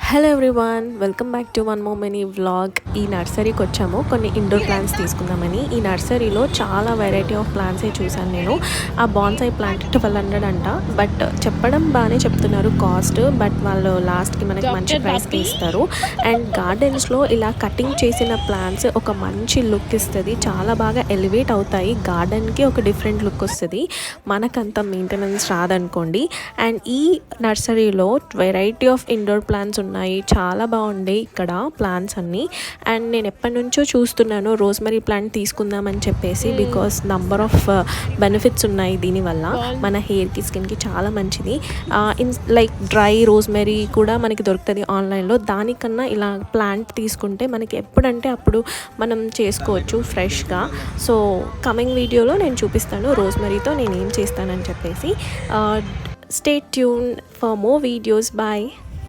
Hello everyone, welcome back to one more mini vlog. ఈ నర్సరీకి వచ్చాము కొన్ని ఇండోర్ ప్లాంట్స్ తీసుకుందామని. ఈ నర్సరీలో చాలా వెరైటీ ఆఫ్ ప్లాంట్సే చూసాను నేను. ఆ బాన్సాయి ప్లాంట్ 1200 అంట. బట్ చెప్పడం బాగానే చెప్తున్నారు కాస్ట్, బట్ వాళ్ళు లాస్ట్కి మనకి మంచి ప్రైస్కి ఇస్తారు. అండ్ గార్డెన్స్లో ఇలా కటింగ్ చేసిన ప్లాంట్స్ ఒక మంచి లుక్ ఇస్తుంది, చాలా బాగా ఎలివేట్ అవుతాయి. గార్డెన్కి ఒక డిఫరెంట్ లుక్ వస్తుంది, మనకంత మెయింటెనెన్స్ రాదనుకోండి. అండ్ ఈ నర్సరీలో వెరైటీ ఆఫ్ ఇండోర్ ప్లాంట్స్ ఉన్నాయి, చాలా బాగుండే ఇక్కడ ప్లాంట్స్ అన్నీ. అండ్ నేను ఎప్పటి నుంచో చూస్తున్నాను రోజ్మెరీ ప్లాంట్ తీసుకుందామని చెప్పేసి, బికాస్ నంబర్ ఆఫ్ బెనిఫిట్స్ ఉన్నాయి దీనివల్ల. మన హెయిర్కి, స్కిన్కి చాలా మంచిది. లైక్ డ్రై రోజ్మెరీ కూడా మనకి దొరుకుతుంది ఆన్లైన్లో. దానికన్నా ఇలా ప్లాంట్ తీసుకుంటే మనకి ఎప్పుడంటే అప్పుడు మనం చేసుకోవచ్చు ఫ్రెష్గా. సో కమింగ్ వీడియోలో నేను చూపిస్తాను రోజ్మెరీతో నేను ఏం చేస్తానని చెప్పేసి. Stay tune for more videos. Bye.